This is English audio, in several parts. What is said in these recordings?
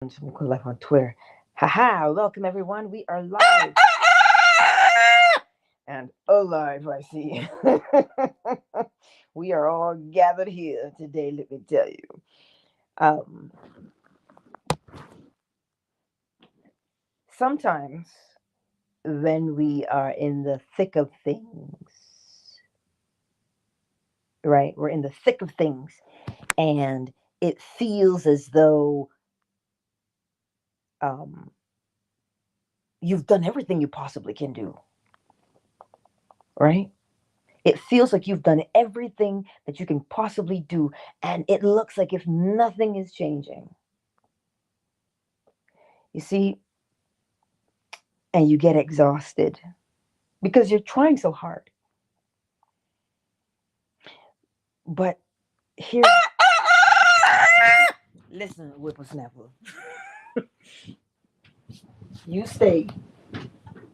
Live on Twitter. Haha, welcome everyone. We are live and alive, I see. We are all gathered here today, let me tell you. Um, Sometimes when we are in the thick of things, right? We're in the thick of things and it feels as though um, you've done everything you possibly can do, right? It feels like you've done everything that you can possibly do, and it looks like if nothing is changing. You see, and you get exhausted because you're trying so hard. But here, listen, whippersnapper, you stay.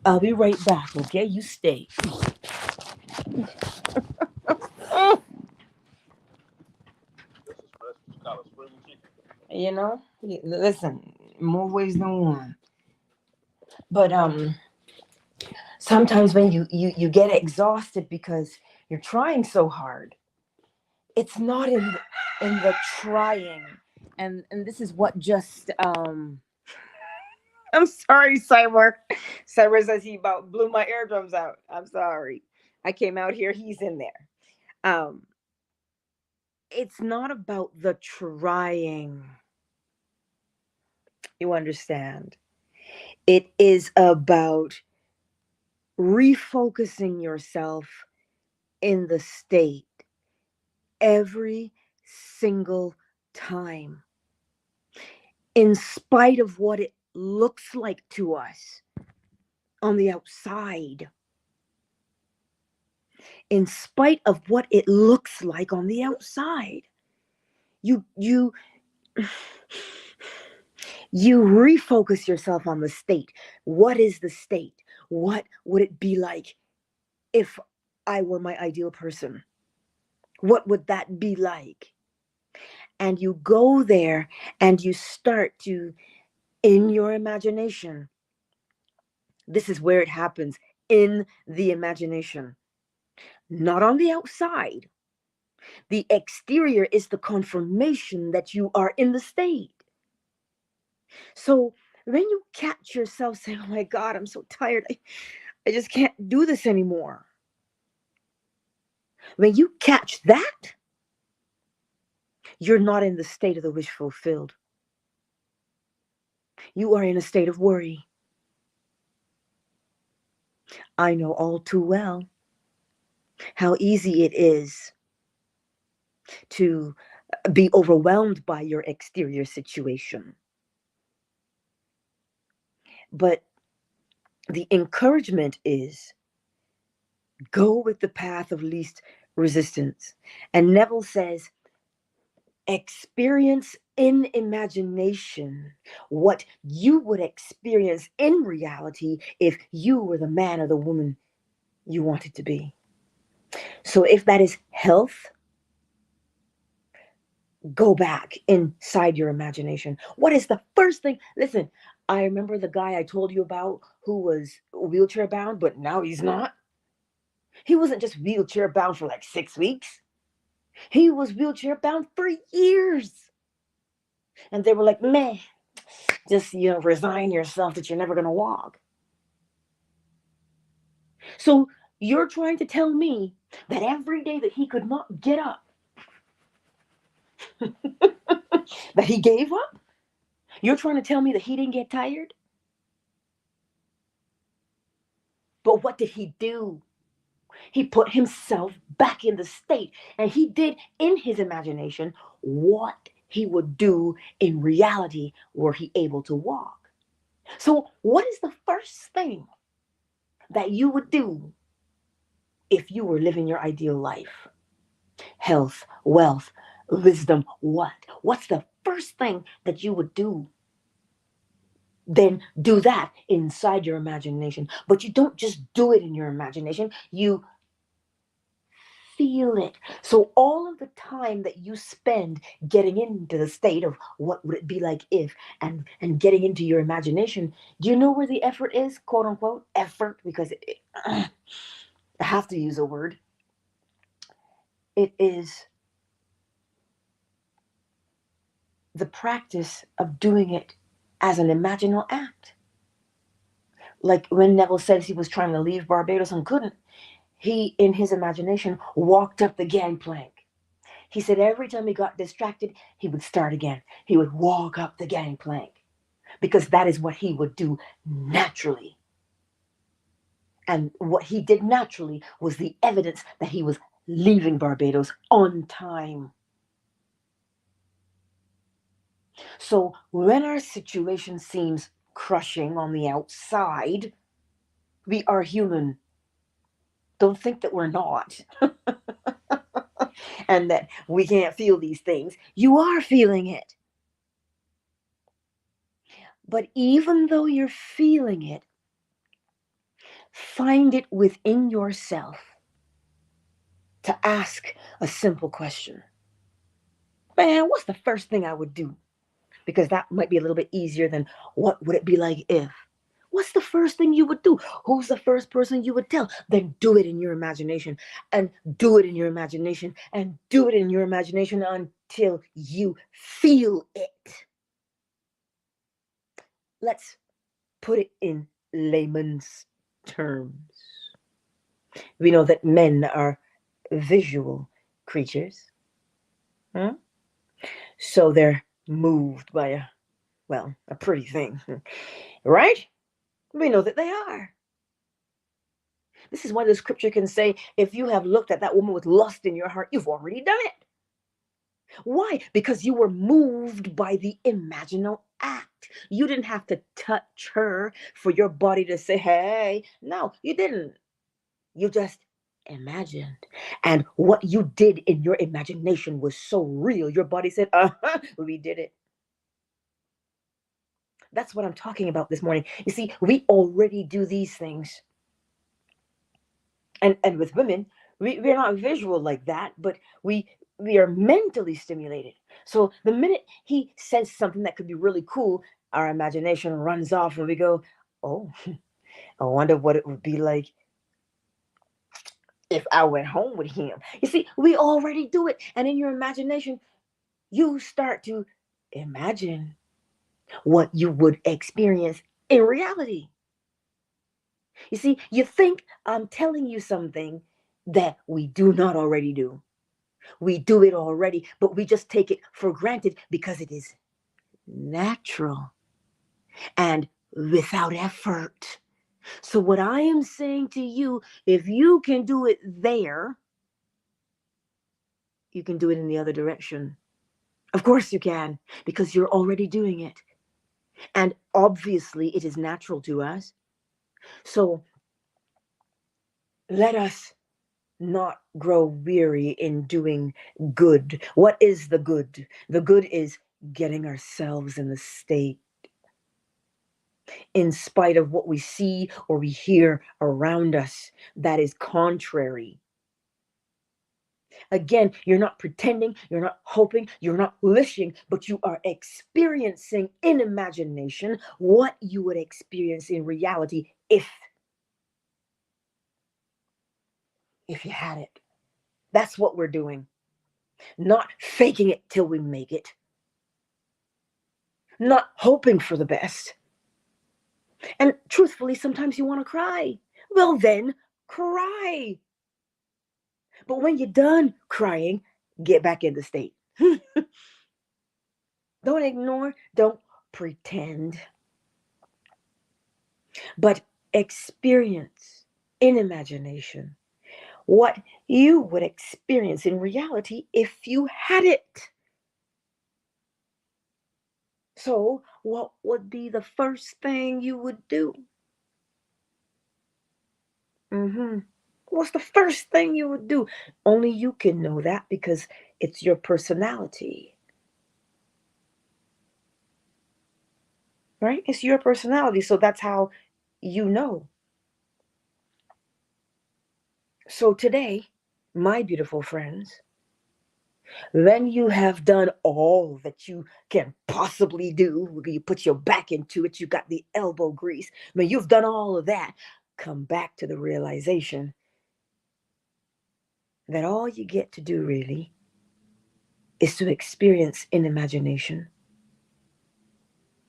I'll be right back, okay? You stay. You know, listen, more ways than one. But sometimes when you get exhausted because you're trying so hard, it's not in the trying, and this is what just I'm sorry, Cyber. Cyber says he about blew my eardrums out. I'm sorry. I came out here, he's in there. It's not about the trying. You understand? It is about refocusing yourself in the state every single time, in spite of what it looks like to us on the outside. In spite of what it looks like on the outside, you refocus yourself on the state. What is the state? What would it be like if I were my ideal person? What would that be like? And you go there and you start to, in your imagination, this is where it happens, in the imagination, not on the outside. The exterior is the confirmation that you are in the state. So when you catch yourself saying, oh my God, I'm so tired, I just can't do this anymore. When you catch that, you're not in the state of the wish fulfilled. You are in a state of worry. I know all too well how easy it is to be overwhelmed by your exterior situation. But the encouragement is go with the path of least resistance. And Neville says, experience in imagination what you would experience in reality if you were the man or the woman you wanted to be. So if that is health, go back inside your imagination. What is the first thing? Listen, I remember the guy I told you about who was wheelchair bound, but now he's not. He wasn't just wheelchair bound for like 6 weeks. He was wheelchair bound for years. And they were like, meh, just, resign yourself that you're never going to walk. So you're trying to tell me that every day that he could not get up, that he gave up? You're trying to tell me that he didn't get tired? But what did he do? He put himself back in the state, and he did in his imagination what he would do in reality were he able to walk. So what is the first thing that you would do if you were living your ideal life? Health, wealth, wisdom, what? What's the first thing that you would do? Then do that inside your imagination. But you don't just do it in your imagination. You feel it. So all of the time that you spend getting into the state of what would it be like if, and getting into your imagination, do you know where the effort is, quote unquote effort, because I have to use a word. It is the practice of doing it as an imaginal act. Like when Neville says he was trying to leave Barbados and couldn't, he, in his imagination, walked up the gangplank. He said every time he got distracted, he would start again. He would walk up the gangplank because that is what he would do naturally. And what he did naturally was the evidence that he was leaving Barbados on time. So when our situation seems crushing on the outside, we are human. Don't think that we're not and that we can't feel these things. You are feeling it. But even though you're feeling it, find it within yourself to ask a simple question. Man, what's the first thing I would do? Because that might be a little bit easier than what would it be like if. What's the first thing you would do? Who's the first person you would tell? Then do it in your imagination, and do it in your imagination, and do it in your imagination until you feel it. Let's put it in layman's terms. We know that men are visual creatures. So they're moved by a pretty thing, right? We know that they are. This is why the scripture can say, if you have looked at that woman with lust in your heart, you've already done it. Why? Because you were moved by the imaginal act. You didn't have to touch her for your body to say, hey. No, you didn't. You just imagined. And what you did in your imagination was so real. Your body said, we did it. That's what I'm talking about this morning. You see, we already do these things. And with women, we're not visual like that, but we are mentally stimulated. So the minute he says something that could be really cool, our imagination runs off and we go, oh, I wonder what it would be like if I went home with him. You see, we already do it. And in your imagination, you start to imagine what you would experience in reality. You see, you think I'm telling you something that we do not already do. We do it already, but we just take it for granted because it is natural and without effort. So what I am saying to you, if you can do it there, you can do it in the other direction. Of course you can, because you're already doing it. And obviously it is natural to us. So let us not grow weary in doing good. What is the good? The good is getting ourselves in the state in spite of what we see or we hear around us that is contrary. Again, you're not pretending, you're not hoping, you're not wishing, but you are experiencing in imagination what you would experience in reality if you had it. That's what we're doing. Not faking it till we make it. Not hoping for the best. And truthfully, sometimes you want to cry. Well, then cry. But when you're done crying, get back in the state. Don't ignore, don't pretend, but experience in imagination what you would experience in reality if you had it. So, what would be the first thing you would do? What's the first thing you would do? Only you can know that because it's your personality, right? It's your personality. So that's how you know. So today, My beautiful friends, when you have done all that you can possibly do, you put your back into it, you got the elbow grease, when you've done all of that, come back to the realization that all you get to do really is to experience in imagination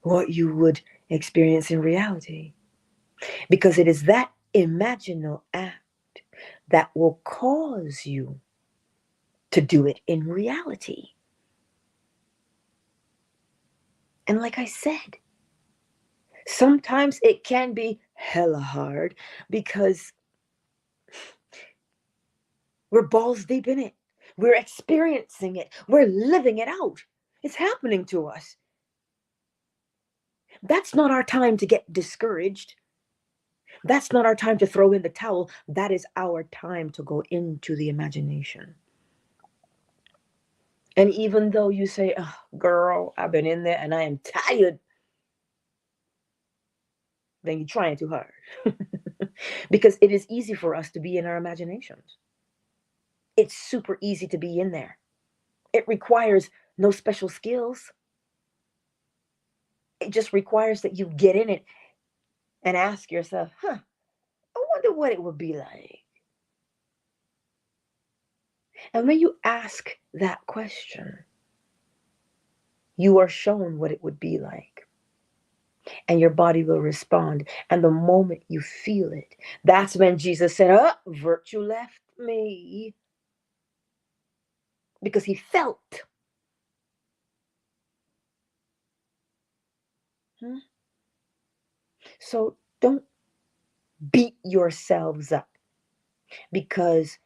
what you would experience in reality. Because it is that imaginal act that will cause you to do it in reality. And like I said, sometimes it can be hella hard because we're balls deep in it. We're experiencing it. We're living it out. It's happening to us. That's not our time to get discouraged. That's not our time to throw in the towel. That is our time to go into the imagination. And even though you say, oh, girl, I've been in there and I am tired, then you're trying too hard. Because it is easy for us to be in our imaginations. It's super easy to be in there. It requires no special skills. It just requires that you get in it and ask yourself, I wonder what it would be like. And when you ask that question, you are shown what it would be like. And your body will respond. And the moment you feel it, that's when Jesus said, oh, virtue left me. Because he felt. So don't beat yourselves up because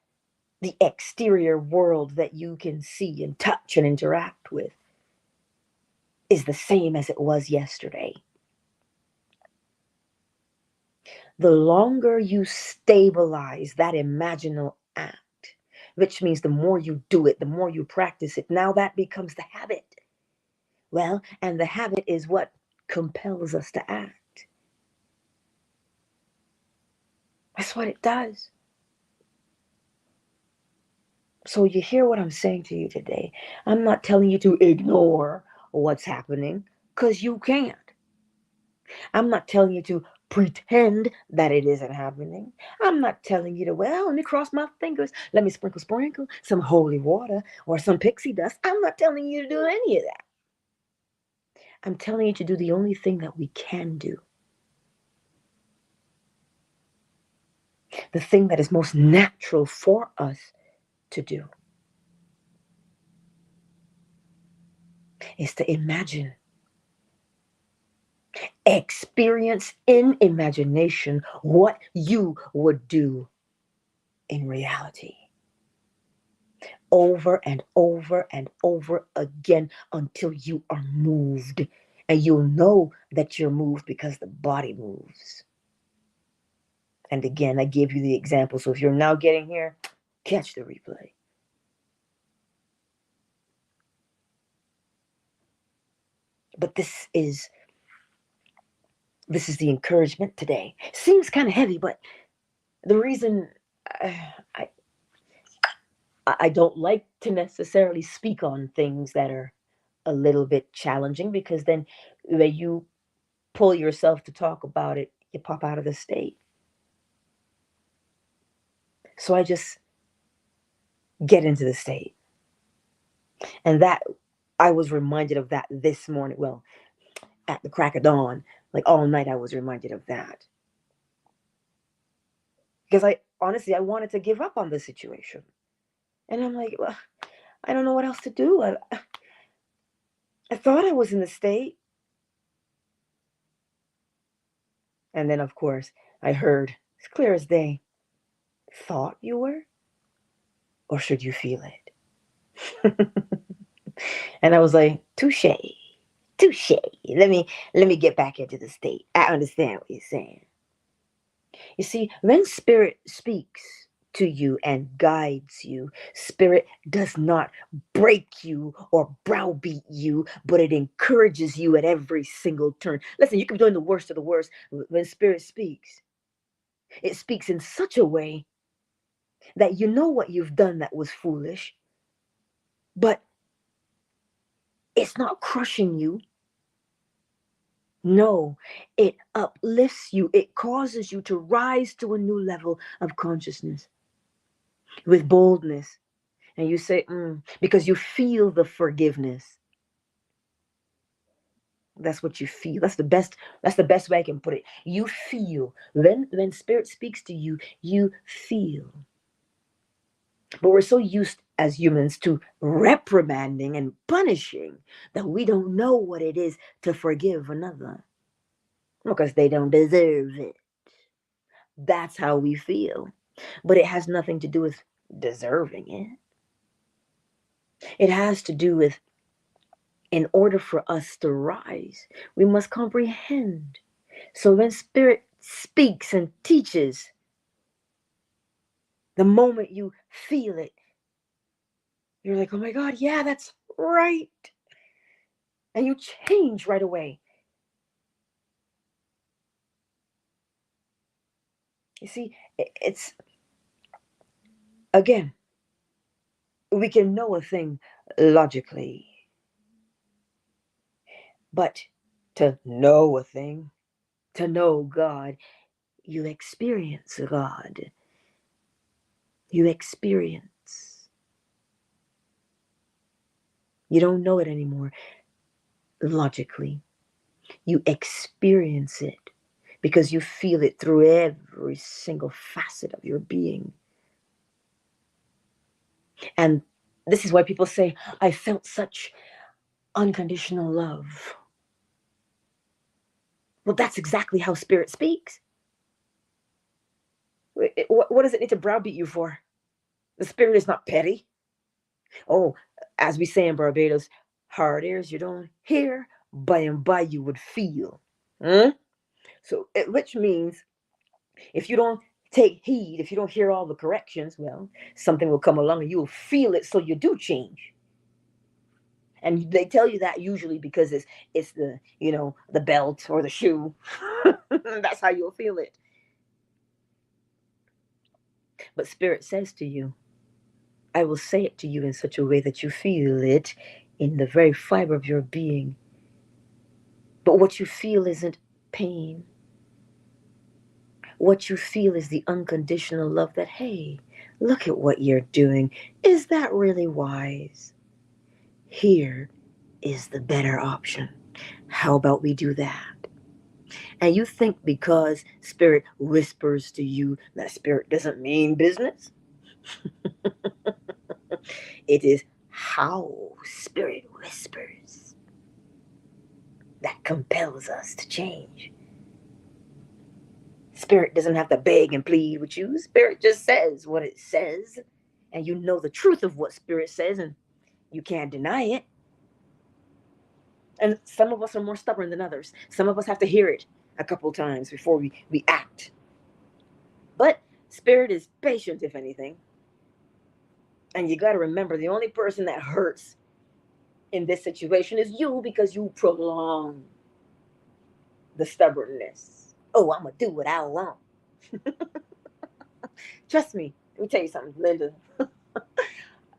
the exterior world that you can see and touch and interact with is the same as it was yesterday. The longer you stabilize that imaginal act, which means the more you do it, the more you practice it, now that becomes the habit. Well, and the habit is what compels us to act. That's what it does. So you hear what I'm saying to you today. I'm not telling you to ignore what's happening, because you can't. I'm not telling you to pretend that it isn't happening. I'm not telling you to, well, let me cross my fingers. Let me sprinkle some holy water or some pixie dust. I'm not telling you to do any of that. I'm telling you to do the only thing that we can do. The thing that is most natural for us to do is to imagine. Experience in imagination what you would do in reality. Over and over and over again until you are moved. And you'll know that you're moved because the body moves. And again, I gave you the example. So if you're now getting here, catch the replay. But this is the encouragement today. Seems kind of heavy, but the reason I don't like to necessarily speak on things that are a little bit challenging, because then when you pull yourself to talk about it, you pop out of the state. So I just get into the state. And that, I was reminded of that this morning. Well, at the crack of dawn, like all night, I was reminded of that. Because I wanted to give up on the situation. And I'm like, well, I don't know what else to do. I thought I was in the state. And then, of course, I heard, it's clear as day, thought you were? Or should you feel it? And I was like, touche. Let me get back into the state. I understand what you're saying. You see, when spirit speaks to you and guides you, spirit does not break you or browbeat you, but it encourages you at every single turn. Listen, you can be doing the worst of the worst. When spirit speaks, it speaks in such a way that you know what you've done that was foolish, but it's not crushing you. No, it uplifts you. It causes you to rise to a new level of consciousness with boldness. And you say, because you feel the forgiveness. That's what you feel. That's the best way I can put it. You feel. When spirit speaks to you, you feel. But we're so used as humans to reprimanding and punishing that we don't know what it is to forgive another because they don't deserve it. That's how we feel. But it has nothing to do with deserving it. It has to do with, in order for us to rise, we must comprehend. So when spirit speaks and teaches, the moment you feel it, you're like, oh my God, yeah, that's right. And you change right away. You see, it's, again, we can know a thing logically, but to know a thing, to know God, you experience God. You experience. You don't know it anymore logically. You experience it because you feel it through every single facet of your being. And this is why people say, I felt such unconditional love. Well, that's exactly how spirit speaks. What does it need to browbeat you for? The spirit is not petty. Oh, as we say in Barbados, hard ears you don't hear, by and by you would feel. So, which means if you don't take heed, if you don't hear all the corrections, well, something will come along and you'll feel it, so you do change. And they tell you that usually because it's the, the belt or the shoe. That's how you'll feel it. But spirit says to you, I will say it to you in such a way that you feel it in the very fiber of your being. But what you feel isn't pain. What you feel is the unconditional love that, hey, look at what you're doing. Is that really wise? Here is the better option. How about we do that? And you think because spirit whispers to you that spirit doesn't mean business? It is how spirit whispers that compels us to change. Spirit doesn't have to beg and plead with you. Spirit just says what it says. And you know the truth of what spirit says, and you can't deny it. And some of us are more stubborn than others. Some of us have to hear it a couple times before we act. But spirit is patient, if anything. And you got to remember, the only person that hurts in this situation is you, because you prolong the stubbornness. Oh, I'm going to do what I want. Trust me. Let me tell you something, Linda.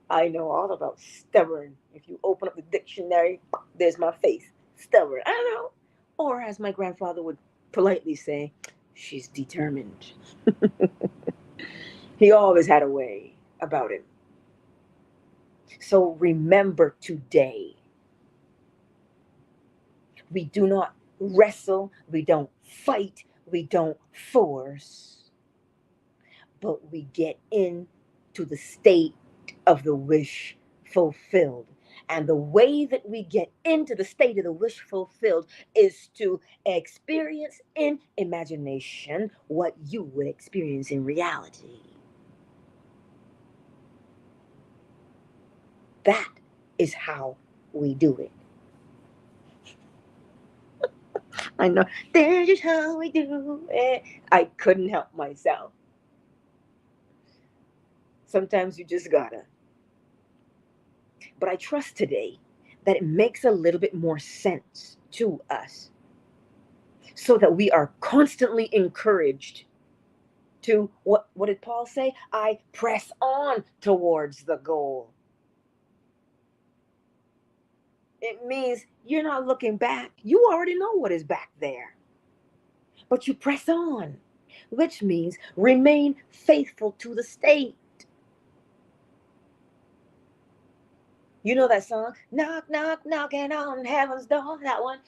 I know all about stubborn. If you open up the dictionary, there's my face. Stubborn. I don't know. Or as my grandfather would politely say, she's determined. He always had a way about him. So remember today, we do not wrestle, we don't fight, we don't force, but we get into the state of the wish fulfilled. And the way that we get into the state of the wish fulfilled is to experience in imagination what you would experience in reality. That is how we do it. I know. That's just how we do it. I couldn't help myself. Sometimes you just gotta. But I trust today that it makes a little bit more sense to us, so that we are constantly encouraged to what did Paul say? I press on towards the goal. It means you're not looking back. You already know what is back there. But you press on, which means remain faithful to the state. You know that song? Knock, knock, knocking on heaven's door. That one.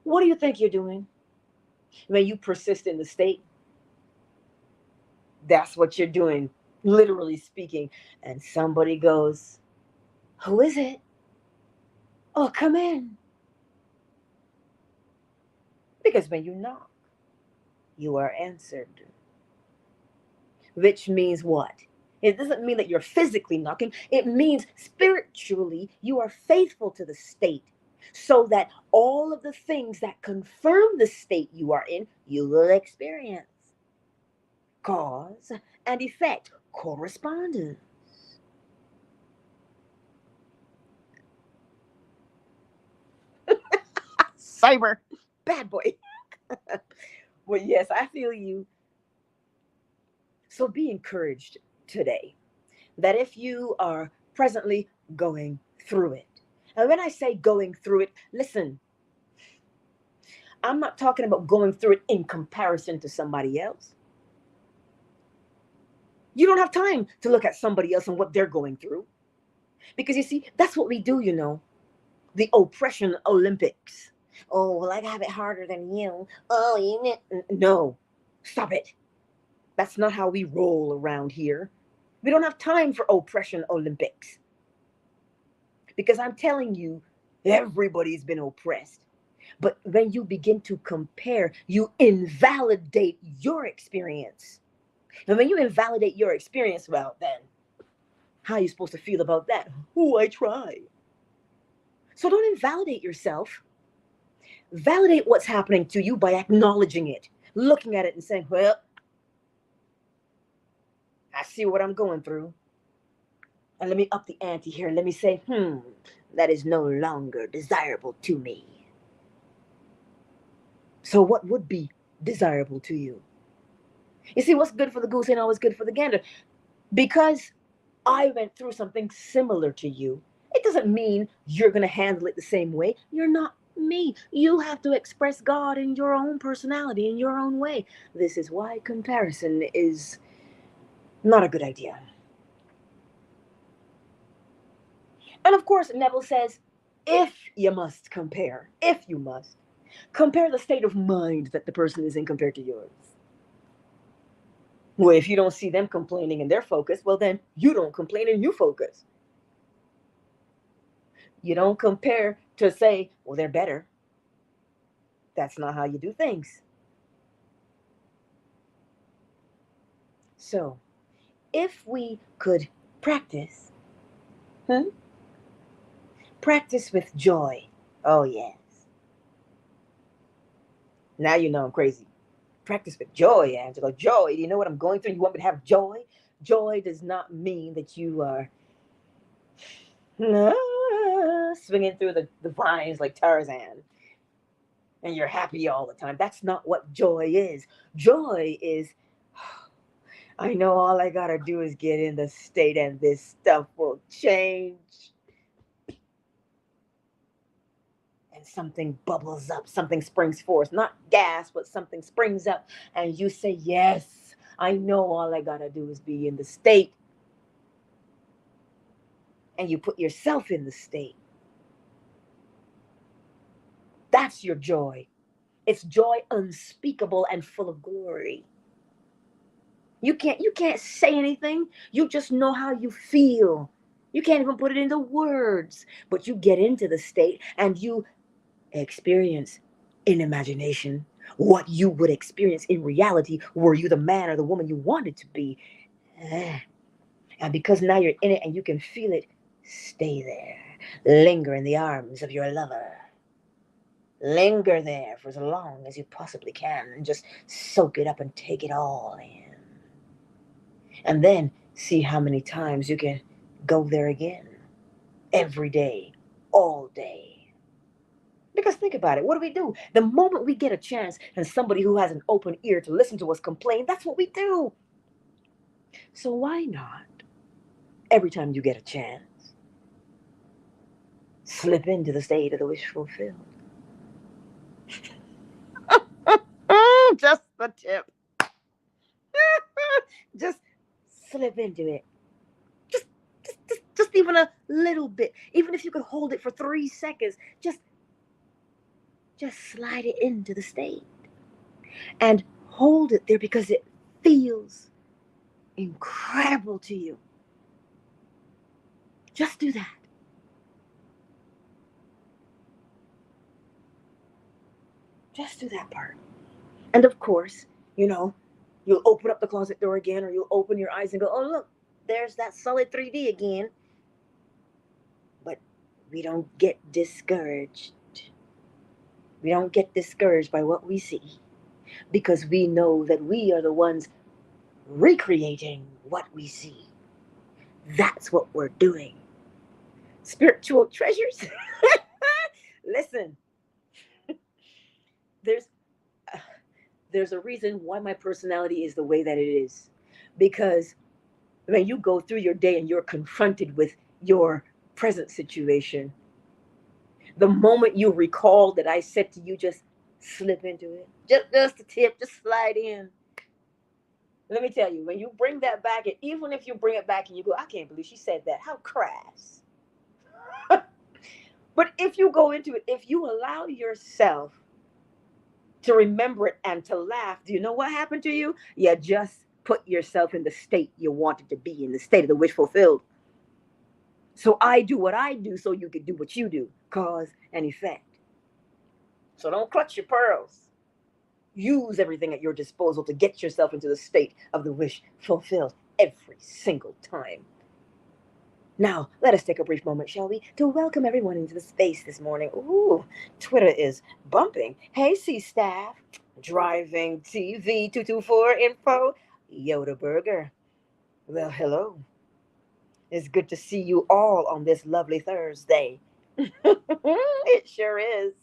What do you think you're doing when you persist in the state? That's what you're doing, literally speaking. And somebody goes, who is it? Oh, come in. Because when you knock, you are answered. Which means what? It doesn't mean that you're physically knocking. It means spiritually you are faithful to the state so that all of the things that confirm the state you are in, you will experience. Cause and effect, correspondence. Cyber, bad boy. Well, yes, I feel you. So be encouraged today that if you are presently going through it, and when I say going through it, listen, I'm not talking about going through it in comparison to somebody else. You don't have time to look at somebody else and what they're going through. Because you see, that's what we do, the oppression Olympics. Oh, well, I have it harder than you. Oh, no, stop it. That's not how we roll around here. We don't have time for oppression Olympics. Because I'm telling you, everybody's been oppressed. But when you begin to compare, you invalidate your experience. And when you invalidate your experience, well, then, how are you supposed to feel about that? Oh, I tried. So don't invalidate yourself. Validate what's happening to you by acknowledging it, looking at it and saying, well, I see what I'm going through. And let me up the ante here. Let me say, that is no longer desirable to me. So what would be desirable to you? You see, what's good for the goose ain't always good for the gander. Because I went through something similar to you, it doesn't mean you're going to handle it the same way. You're not me. You have to express God in your own personality, in your own way. This is why comparison is not a good idea. And of course, Neville says, if you must compare, if you must, compare the state of mind that the person is in compared to yours. Well, if you don't see them complaining and they're focused, well, then you don't complain and you focus. You don't compare to say, well, they're better. That's not how you do things. So, if we could practice, practice with joy. Oh, yes. Now you know I'm crazy. Practice with joy, Angela. Joy. Do you know what I'm going through? You want me to have joy? Joy does not mean that you are swinging through the vines like Tarzan and you're happy all the time. That's not what joy is. Joy is, I know all I gotta do is get in the state and this stuff will change. And something bubbles up, something springs forth, not gas, but something springs up. And you say, yes, I know all I gotta do is be in the state. And you put yourself in the state. That's your joy. It's joy unspeakable and full of glory. You can't say anything. You just know how you feel. You can't even put it into words, but you get into the state and you experience in imagination what you would experience in reality were you the man or the woman you wanted to be. And because now you're in it and you can feel it, stay there. Linger in the arms of your lover. Linger there for as long as you possibly can and just soak it up and take it all in. And then see how many times you can go there again. Every day, all day. Because think about it, what do? The moment we get a chance and somebody who has an open ear to listen to us complain, that's what we do. So why not, every time you get a chance, slip into the state of the wish fulfilled? Just the tip. Just slip into it. Just, just even a little bit. Even if you could hold it for 3 seconds, just slide it into the state and hold it there because it feels incredible to you. Just do that. Just do that part. And of course, you know, you'll open up the closet door again, or you'll open your eyes and go, oh, look, there's that solid 3D again. But we don't get discouraged. We don't get discouraged by what we see because we know that we are the ones recreating what we see. That's what we're doing. Spiritual treasures. Listen, there's uh, there's a reason why my personality is the way that it is. Because when you go through your day and you're confronted with your present situation, the moment you recall that I said to you, just slip into it. Just a tip, just slide in. Let me tell you, when you bring that back, and even if you bring it back and you go, I can't believe she said that. How crass. But if you go into it, if you allow yourself to remember it and to laugh, do you know what happened to you? You just put yourself in the state you wanted to be in, the state of the wish fulfilled. So I do what I do so you can do what you do, cause and effect. So don't clutch your pearls. Use everything at your disposal to get yourself into the state of the wish fulfilled every single time. Now, let us take a brief moment, shall we, to welcome everyone into the space this morning. Ooh, Twitter is bumping. Hey, C staff, driving TV 224 info, Yoda Burger. Well, hello. It's good to see you all on this lovely Thursday. It sure is.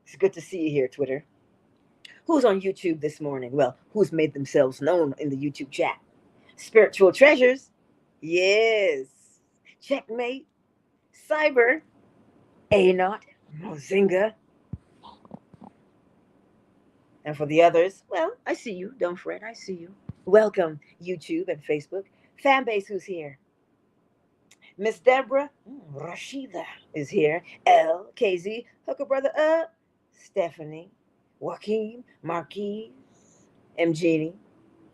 It's good to see you here, Twitter. Who's on YouTube this morning? Well, who's made themselves known in the YouTube chat? Spiritual treasures. Yes. Checkmate. Cyber. A not. Mozinga. And for the others, well, I see you. Don't fret. I see you. Welcome, YouTube and Facebook. Fan base, who's here? Miss Deborah. Rashida is here. L. KZ. Hooker Brother. Stephanie. Joaquin. Marquise. M. Genie.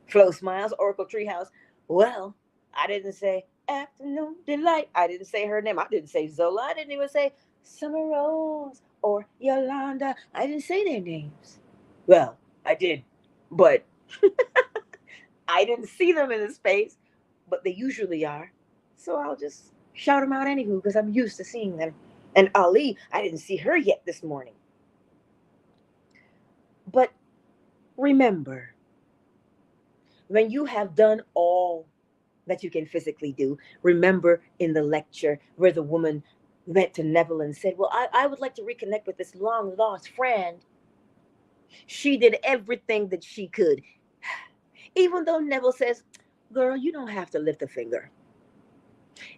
Flo Smiles, Oracle Treehouse. Well, I didn't say Afternoon Delight. I didn't say her name. I didn't say Zola. I didn't even say Summer Rose or Yolanda. I didn't say their names. Well, I did, but I didn't see them in the space, but they usually are. So I'll just shout them out anywho because I'm used to seeing them. And Ali, I didn't see her yet this morning. But remember, when you have done all that you can physically do, remember in the lecture where the woman went to Neville and said, well, I would like to reconnect with this long lost friend. She did everything that she could. Even though Neville says, girl, you don't have to lift a finger.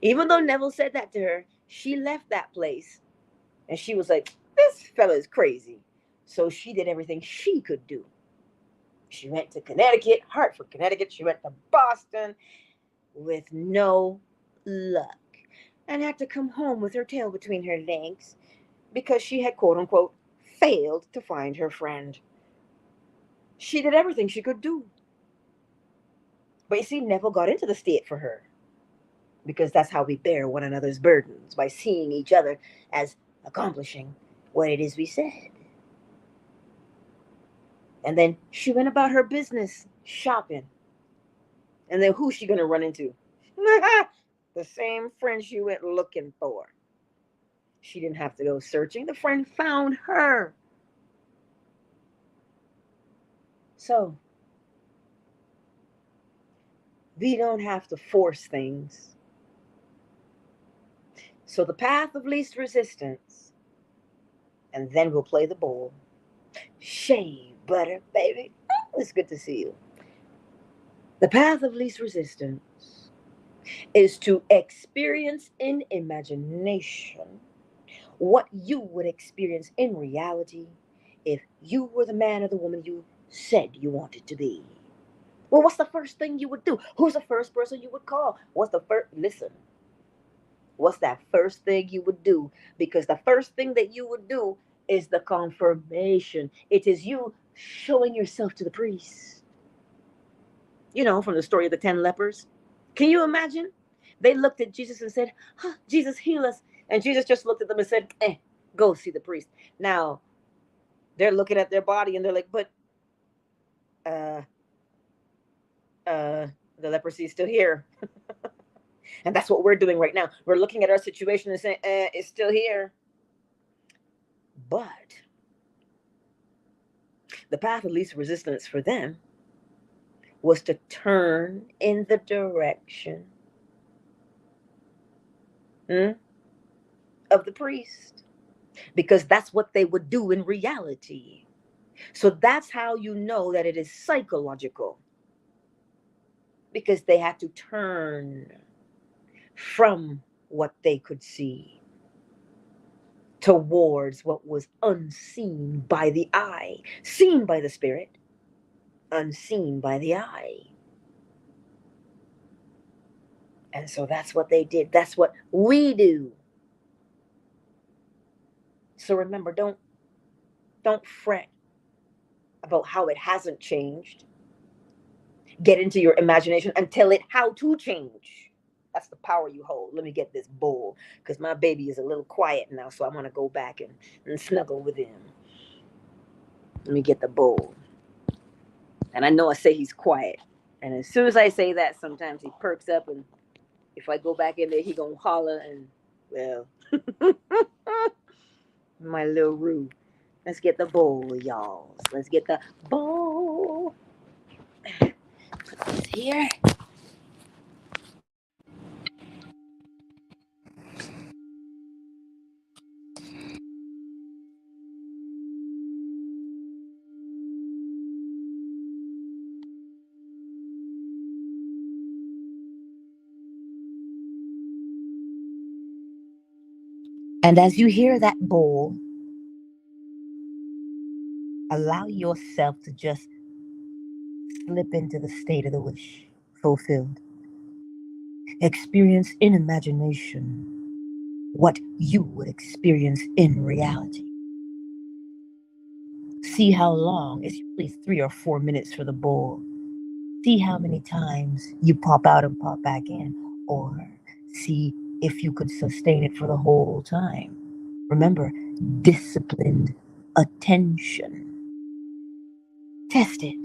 Even though Neville said that to her, she left that place and she was like, this fella is crazy. So she did everything she could do. She went to Connecticut, Hartford, Connecticut. She went to Boston with no luck and had to come home with her tail between her legs because she had, quote unquote, failed to find her friend. She did everything she could do. But you see, Neville got into the state for her because that's how we bear one another's burdens, by seeing each other as accomplishing what it is we said. And then she went about her business shopping. And then who's she going to run into? The same friend she went looking for. She didn't have to go searching. The friend found her. So, we don't have to force things. So the path of least resistance. And then we'll play the bowl. Shea butter, baby. It's good to see you. The path of least resistance is to experience in imagination what you would experience in reality if you were the man or the woman you said you wanted to be. Well, what's the first thing you would do? Who's the first person you would call? What's the first? Listen, what's that first thing you would do? Because the first thing that you would do is the confirmation. It is you showing yourself to the priest. You know, from the story of the 10 lepers. Can you imagine? They looked at Jesus and said, huh, Jesus, heal us. And Jesus just looked at them and said, go see the priest. Now, they're looking at their body and they're like, but uh, the leprosy is still here. And that's what we're doing right now. We're looking at our situation and saying, it's still here. But the path of least resistance for them was to turn in the direction of the priest, because that's what they would do in reality. So that's how you know that it is psychological, because they had to turn from what they could see towards what was unseen by the eye, seen by the spirit, unseen by the eye. And so that's what they did. That's what we do. So remember, don't fret about how it hasn't changed. Get into your imagination and tell it how to change. That's the power you hold. Let me get this bowl, because my baby is a little quiet now, so I want to go back and snuggle with him. Let me get the bowl. And I know I say he's quiet. And as soon as I say that, sometimes he perks up, and if I go back in there, he gonna holler and, well, my little Roo. Let's get the bowl, y'all. Let's get the bowl. Put this here. And as you hear that bowl, allow yourself to just slip into the state of the wish fulfilled. Experience in imagination what you would experience in reality. See how long, it's usually 3 or 4 minutes for the bowl. See how many times you pop out and pop back in, or see if you could sustain it for the whole time. Remember, disciplined attention. Test it.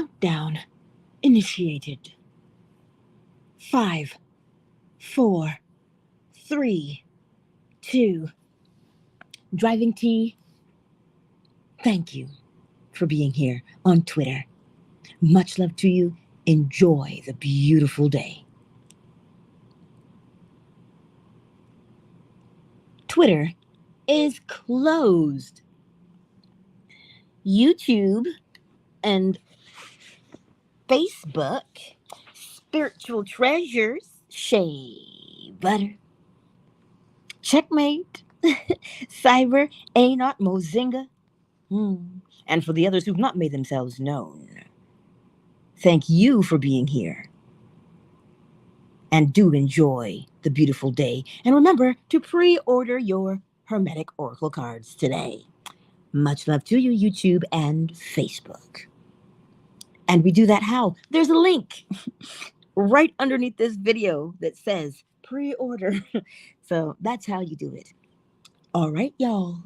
Countdown initiated. 5, 4, 3, 2. Driving Tea, thank you for being here on Twitter. Much love to you. Enjoy the beautiful day. Twitter is closed. YouTube and Facebook, Spiritual Treasures, Shea Butter, Checkmate, Cyber, A Not Mozinga. And for the others who've not made themselves known, thank you for being here. And do enjoy the beautiful day. And remember to pre-order your Hermetic Oracle cards today. Much love to you, YouTube and Facebook. And we do that how? There's a link right underneath this video that says pre-order. So that's how you do it. All right, y'all.